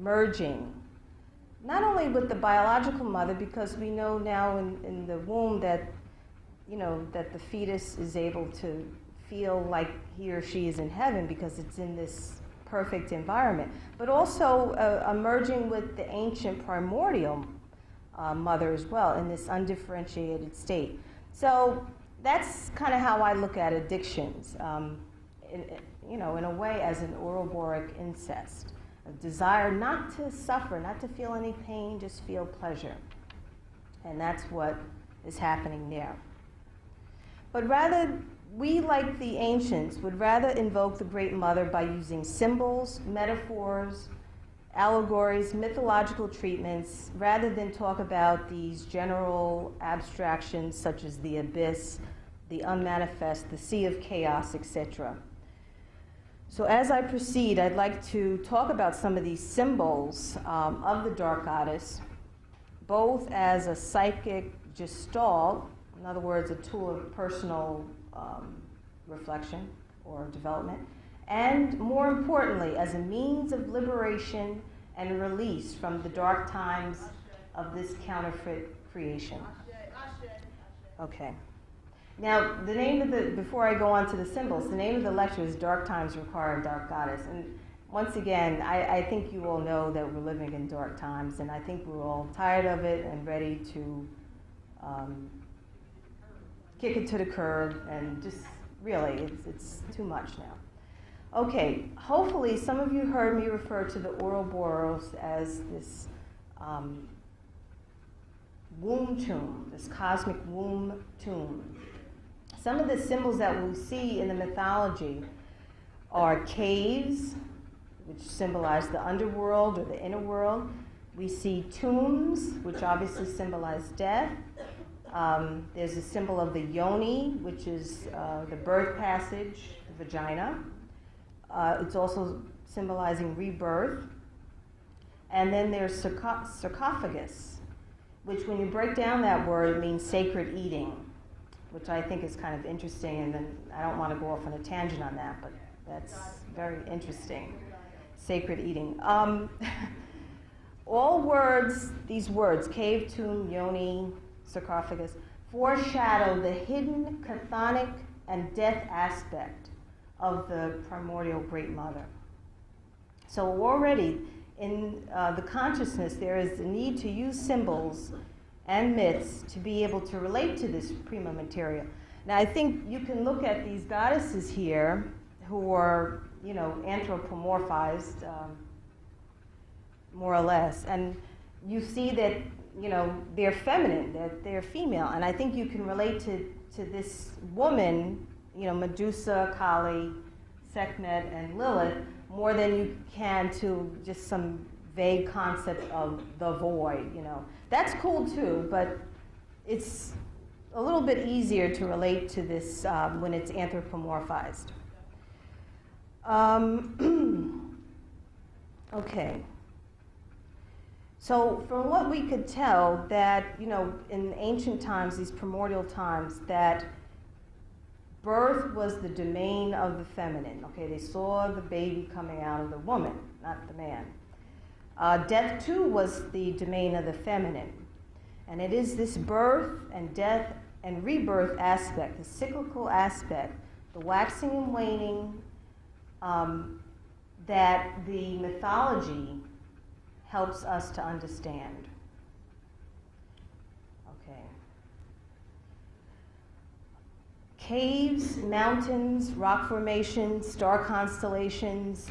merging, not only with the biological mother, because we know now in the womb that, that the fetus is able to feel like he or she is in heaven because it's in this perfect environment, but also merging with the ancient primordial mother as well in this undifferentiated state. So that's kind of how I look at addictions, in a way as an Ouroboros incest, a desire not to suffer, not to feel any pain, just feel pleasure. And that's what is happening there. But rather, we, like the ancients, would rather invoke the Great Mother by using symbols, metaphors, allegories, mythological treatments, rather than talk about these general abstractions such as the abyss, the unmanifest, the sea of chaos, etc. So as I proceed, I'd like to talk about some of these symbols of the Dark Goddess, both as a psychic gestalt, in other words, a tool of personal reflection or development, and more importantly, as a means of liberation and release from the dark times of this counterfeit creation. Okay. Now, the name of before I go on to the symbols, the name of the lecture is Dark Times Require a Dark Goddess. And once again, I think you all know that we're living in dark times, and I think we're all tired of it and ready to kick it to the curb, and just really, it's too much now. Okay, hopefully some of you heard me refer to the Ouroboros as this womb tomb, this cosmic womb tomb. Some of the symbols that we see in the mythology are caves, which symbolize the underworld or the inner world. We see tombs, which obviously symbolize death. There's a symbol of the yoni, which is the birth passage, the vagina. It's also symbolizing rebirth. And then there's sarcophagus, which when you break down that word, it means sacred eating, which I think is kind of interesting, and then I don't want to go off on a tangent on that, but that's very interesting. Sacred eating. All words, these words, cave, tomb, yoni, sarcophagus, foreshadow the hidden chthonic and death aspect of the primordial Great Mother. So already in the consciousness, there is the need to use symbols and myths to be able to relate to this prima materia. Now, I think you can look at these goddesses here who are, anthropomorphized, more or less, and you see that, they're feminine, that they're female, and I think you can relate to this woman, Medusa, Kali, Sekhmet, and Lilith, more than you can to just some vague concept of the void, That's cool too, but it's a little bit easier to relate to this when it's anthropomorphized. Okay. So from what we could tell that, in ancient times, these primordial times, that birth was the domain of the feminine. Okay, they saw the baby coming out of the woman, not the man. Death, too, was the domain of the feminine. And it is this birth and death and rebirth aspect, the cyclical aspect, the waxing and waning, that the mythology helps us to understand. Okay. Caves, mountains, rock formations, star constellations.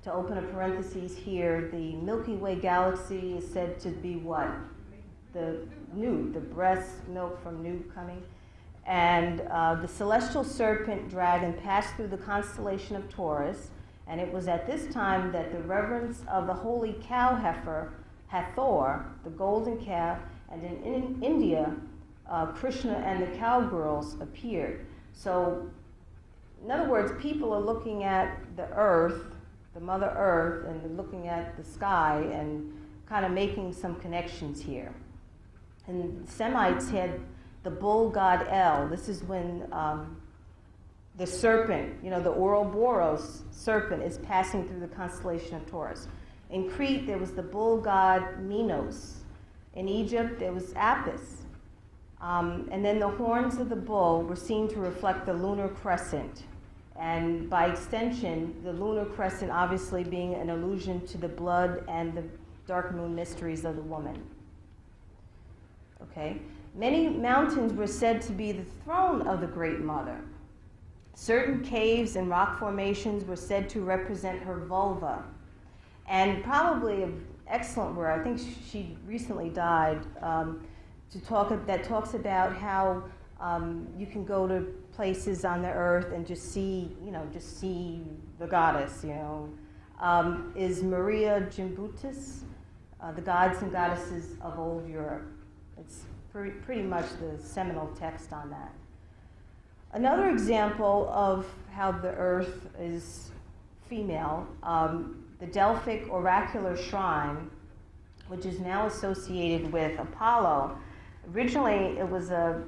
To open a parenthesis here, the Milky Way galaxy is said to be what? The Newt, the breast milk from Newt coming. And the celestial serpent dragon passed through the constellation of Taurus, and it was at this time that the reverence of the holy cow heifer, Hathor, the golden calf, and in India, Krishna and the cowgirls appeared. So, in other words, people are looking at the earth, the Mother Earth, and looking at the sky and kind of making some connections here. And the Semites had the bull god El. This is when the serpent, the Ouroboros serpent, is passing through the constellation of Taurus. In Crete, there was the bull god Minos. In Egypt, there was Apis. And then the horns of the bull were seen to reflect the lunar crescent. And by extension, the lunar crescent obviously being an allusion to the blood and the dark moon mysteries of the woman. Okay? Many mountains were said to be the throne of the Great Mother. Certain caves and rock formations were said to represent her vulva. And probably an excellent word, I think she recently died, that talks about how you can go to places on the earth and just see the goddess, is Maria Gimbutas, the gods and goddesses of old Europe. It's pretty much the seminal text on that. Another example of how the earth is female, the Delphic oracular shrine, which is now associated with Apollo. Originally, it was a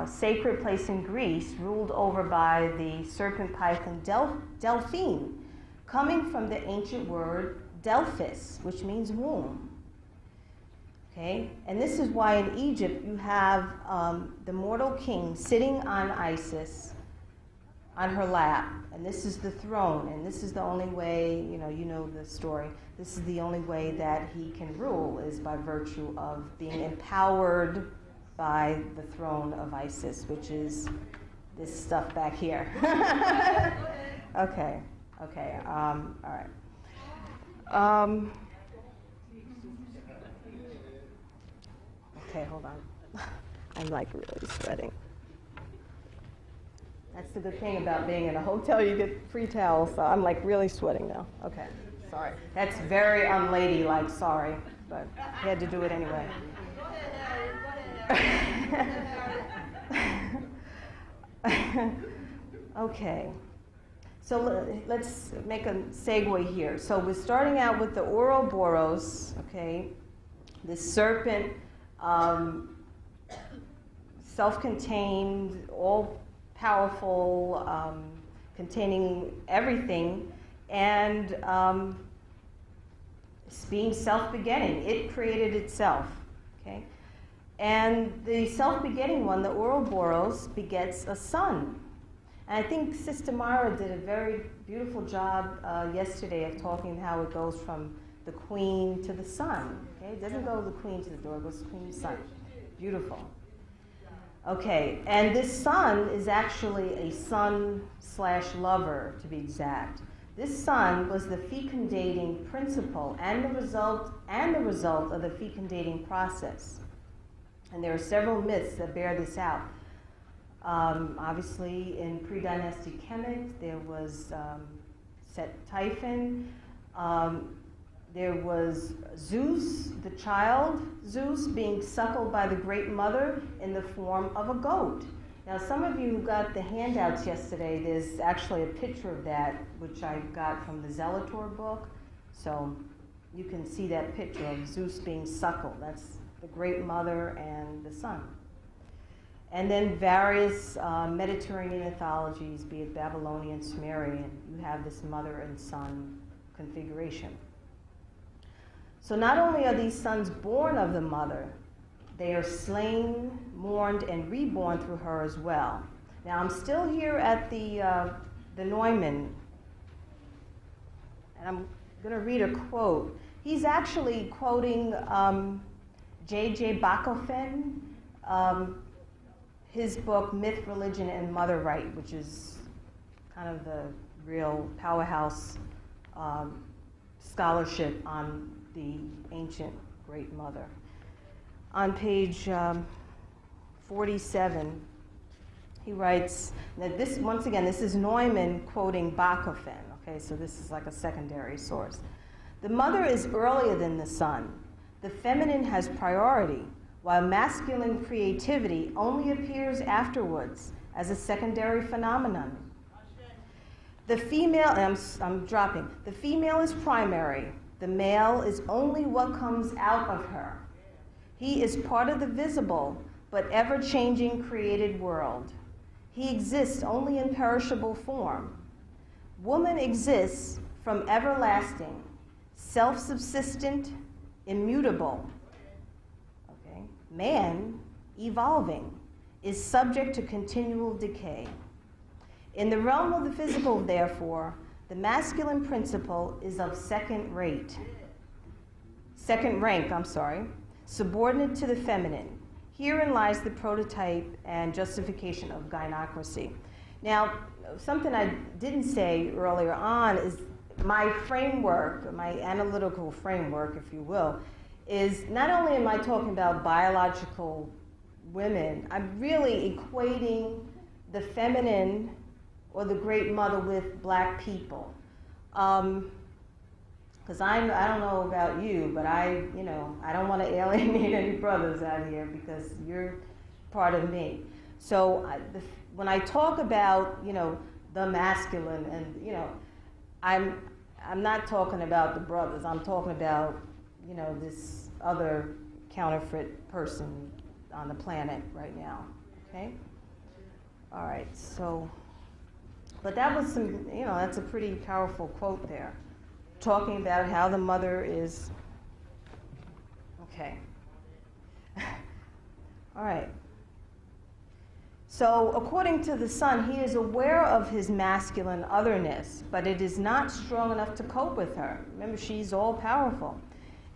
sacred place in Greece ruled over by the serpent python Delphine, coming from the ancient word Delphis, which means womb. Okay? And this is why in Egypt you have the mortal king sitting on Isis on her lap, and this is the throne, and this is the only way, you know the story, this is the only way that he can rule is by virtue of being empowered by the throne of Isis, which is this stuff back here. Okay, all right. Okay, hold on. I'm like really sweating. That's the good thing about being in a hotel, you get free towels, so I'm like really sweating now. Okay, sorry. That's very unladylike, sorry, but I had to do it anyway. Okay, so let's make a segue here. So we're starting out with the Ouroboros, okay, the serpent, self-contained, all-powerful, containing everything, and being self-begetting. It created itself, okay? And the self-begetting one, the Ouroboros, begets a son. And I think Sister Mara did a very beautiful job yesterday of talking how it goes from the queen to the son. Okay? It doesn't go the queen to the door, it goes the queen to the son. Beautiful. Okay, and this son is actually a son/lover, to be exact. This son was the fecundating principle and the result of the fecundating process. And there are several myths that bear this out. Obviously, in pre-dynastic Kemet, there was Set Typhon. There was Zeus, the child Zeus, being suckled by the Great Mother in the form of a goat. Now, some of you who got the handouts yesterday, there's actually a picture of that, which I got from the Zelator book. So you can see that picture of Zeus being suckled. That's the Great Mother and the son. And then various Mediterranean mythologies, be it Babylonian, Sumerian, you have this mother and son configuration. So not only are these sons born of the mother, they are slain, mourned, and reborn through her as well. Now I'm still here at the Neumann, and I'm going to read a quote. He's actually quoting J.J. Bachofen, his book Myth, Religion, and Mother Right, which is kind of the real powerhouse scholarship on the ancient Great Mother. On page 47, he writes, now this, once again, this is Neumann quoting Bachofen, okay, so this is like a secondary source. The mother is earlier than the son. The feminine has priority, while masculine creativity only appears afterwards as a secondary phenomenon. The female, I'm dropping, the female is primary. The male is only what comes out of her. He is part of the visible, but ever-changing created world. He exists only in perishable form. Woman exists from everlasting, self-subsistent, immutable. Okay? Man, evolving, is subject to continual decay. In the realm of the physical, therefore, the masculine principle is of second rank, subordinate to the feminine. Herein lies the prototype and justification of gynocracy. Now, something I didn't say earlier on is my framework, my analytical framework, if you will, is not only am I talking about biological women, I'm really equating the feminine or the great mother with black people. Because I don't know about you, but I don't want to alienate any brothers out here because you're part of me. So when I talk about, the masculine and, I'm not talking about the brothers. I'm talking about, this other counterfeit person on the planet right now, okay? All right, so, but that was that's a pretty powerful quote there, talking about how the mother is, okay. All right. So according to the son, he is aware of his masculine otherness, but it is not strong enough to cope with her. Remember, she's all powerful.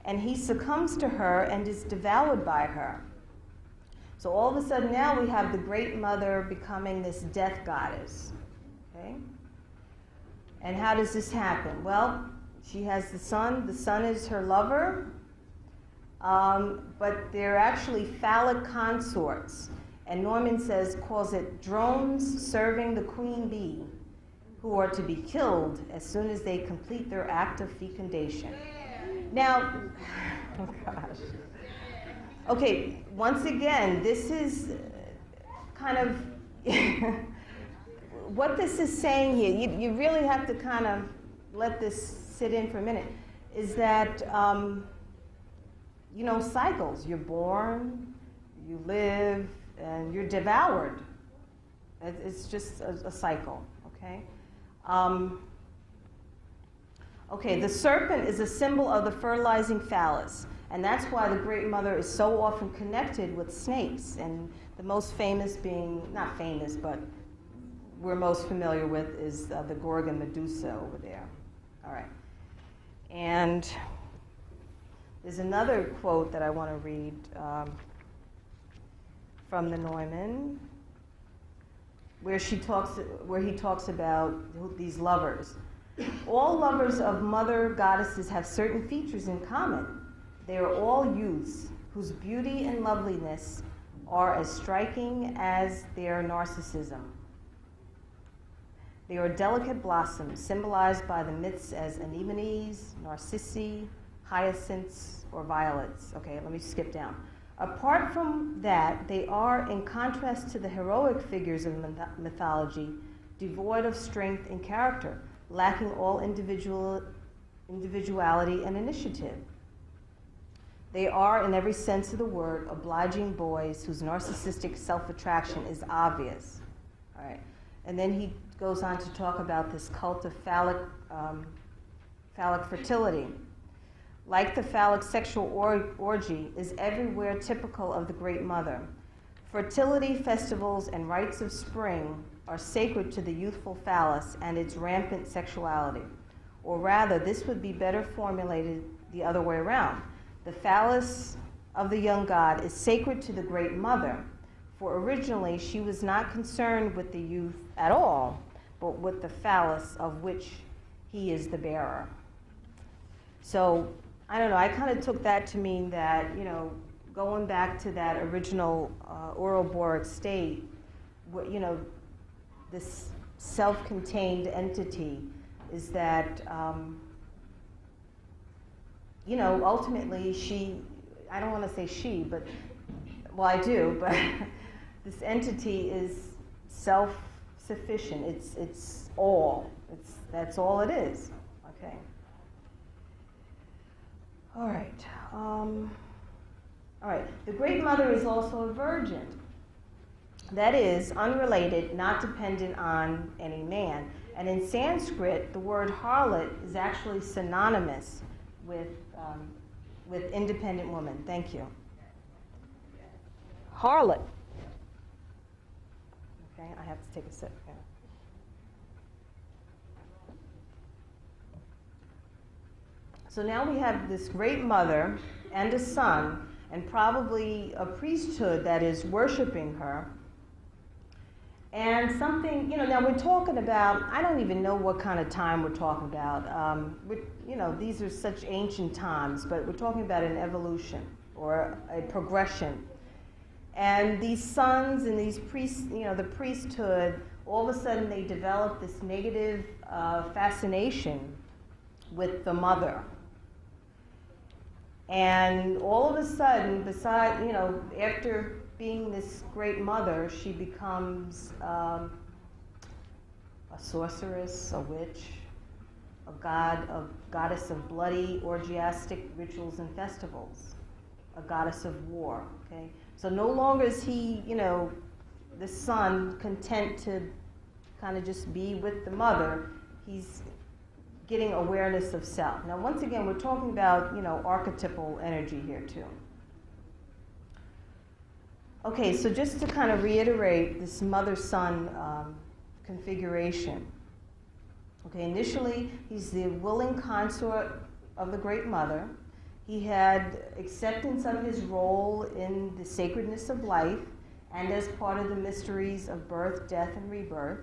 And he succumbs to her and is devoured by her. So all of a sudden now we have the great mother becoming this death goddess. Okay? And how does this happen? Well, she has the son is her lover, but they're actually phallic consorts. And Norman calls it drones serving the queen bee, who are to be killed as soon as they complete their act of fecundation. Now, oh gosh. Okay, once again, this is kind of what this is saying here. You really have to kind of let this sit in for a minute. Is that cycles? You're born, you live, and you're devoured. It's just a cycle, okay? Okay, the serpent is a symbol of the fertilizing phallus, and that's why the Great Mother is so often connected with snakes, and the most famous being, not famous, but we're most familiar with is the Gorgon Medusa over there. All right. And there's another quote that I want to read from the Neumann, where he talks about these lovers. All lovers of mother goddesses have certain features in common. They are all youths whose beauty and loveliness are as striking as their narcissism. They are delicate blossoms symbolized by the myths as anemones, narcissi, hyacinths, or violets. Okay, let me skip down. Apart from that, they are, in contrast to the heroic figures of mythology, devoid of strength and character, lacking all individuality and initiative. They are, in every sense of the word, obliging boys whose narcissistic self-attraction is obvious. All right. And then he goes on to talk about this cult of phallic fertility. Like the phallic sexual orgy is everywhere typical of the Great Mother. Fertility festivals and rites of spring are sacred to the youthful phallus and its rampant sexuality. Or rather, this would be better formulated the other way around. The phallus of the young god is sacred to the Great Mother, for originally she was not concerned with the youth at all, but with the phallus of which he is the bearer. So, I don't know, I kind of took that to mean that, going back to that original Ouroboros state, this self-contained entity is that, ultimately I don't want to say she, but, well, I do, but this entity is self-sufficient. It's all. That's all it is. Okay. All right. All right. The Great Mother is also a virgin. that is, unrelated, not dependent on any man. And in Sanskrit, the word harlot is actually synonymous with independent woman. Thank you. Harlot. Okay, I have to take a sip. Yeah. So now we have this great mother and a son, and probably a priesthood that is worshiping her. And something, now we're talking about, I don't even know what kind of time we're talking about. These are such ancient times, but we're talking about an evolution or a progression. And these sons and these priests, the priesthood, all of a sudden they develop this negative fascination with the mother. And all of a sudden, after being this great mother, she becomes a sorceress, a witch, a goddess of bloody, orgiastic rituals and festivals, a goddess of war. Okay, so no longer is he, the son, content to kind of just be with the mother. He's getting awareness of self. Now, once again, we're talking about, archetypal energy here too. Okay, so just to kind of reiterate this mother-son configuration. Okay, initially, he's the willing consort of the Great Mother. He had acceptance of his role in the sacredness of life and as part of the mysteries of birth, death, and rebirth.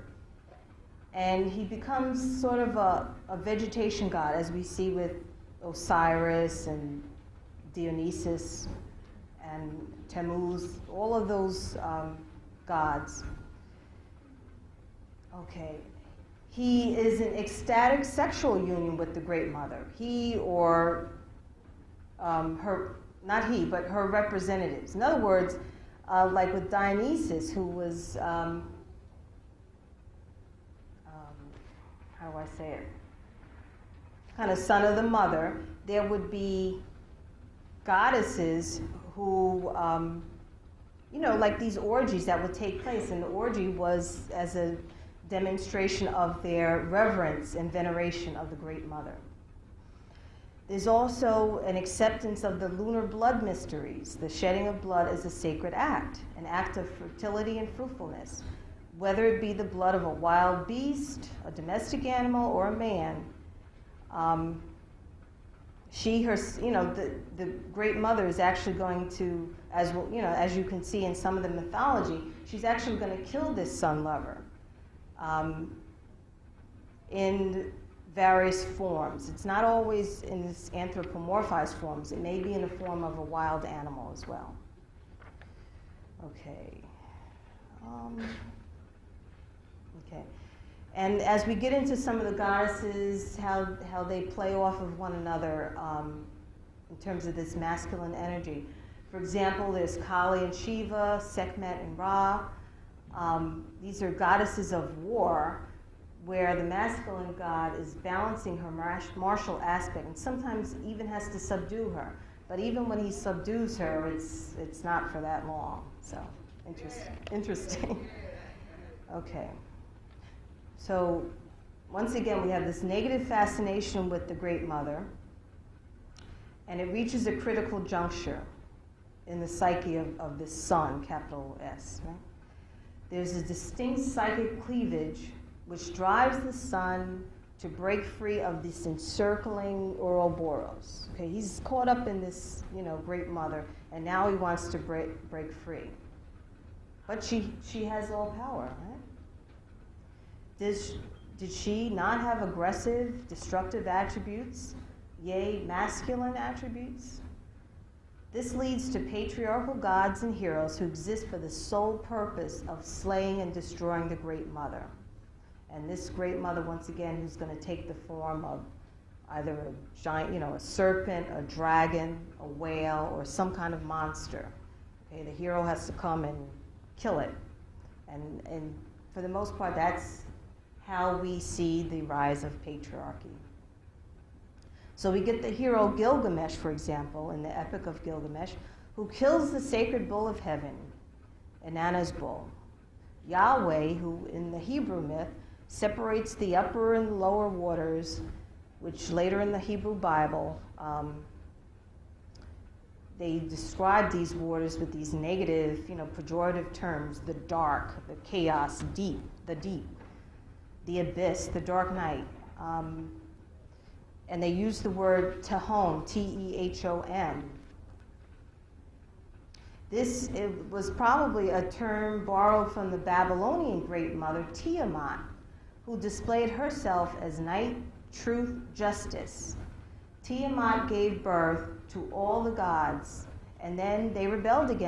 And he becomes sort of a vegetation god, as we see with Osiris and Dionysus and Tammuz, all of those gods. Okay. He is an ecstatic sexual union with the Great Mother. He or her, not he, but her representatives. In other words, like with Dionysus, who was, how do I say it? Kind of son of the mother. There would be goddesses who, like these orgies that would take place. And the orgy was as a demonstration of their reverence and veneration of the Great Mother. There's also an acceptance of the lunar blood mysteries. The shedding of blood is a sacred act, an act of fertility and fruitfulness. Whether it be the blood of a wild beast, a domestic animal, or a man, the Great Mother is actually going to, as you can see in some of the mythology, she's actually going to kill this sun lover in various forms. It's not always in this anthropomorphized forms. It may be in the form of a wild animal as well. Okay. Okay. And as we get into some of the goddesses, how they play off of one another in terms of this masculine energy. For example, there's Kali and Shiva, Sekhmet and Ra. These are goddesses of war, where the masculine god is balancing her martial aspect and sometimes even has to subdue her. But even when he subdues her, it's not for that long. So, interesting. Okay. So, once again, we have this negative fascination with the Great Mother, and it reaches a critical juncture in the psyche of this son, capital S. Right? There's a distinct psychic cleavage which drives the son to break free of this encircling Ouroboros. Okay, he's caught up in this, Great Mother, and now he wants to break free. But she has all power, right? Did she not have aggressive, destructive attributes, yea, masculine attributes? This leads to patriarchal gods and heroes who exist for the sole purpose of slaying and destroying the Great Mother. And this Great Mother, once again, who's going to take the form of either a giant, a serpent, a dragon, a whale, or some kind of monster. Okay, the hero has to come and kill it. And for the most part, that's how we see the rise of patriarchy. So we get the hero Gilgamesh, for example, in the Epic of Gilgamesh, who kills the sacred bull of heaven, Inanna's bull. Yahweh, who in the Hebrew myth separates the upper and lower waters, which later in the Hebrew Bible, they describe these waters with these negative, pejorative terms: the dark, the chaos, deep, the abyss, the dark night. And they use the word Tehom, T-E-H-O-M. This was probably a term borrowed from the Babylonian great mother, Tiamat, who displayed herself as night, truth, justice. Tiamat gave birth to all the gods, and then they rebelled against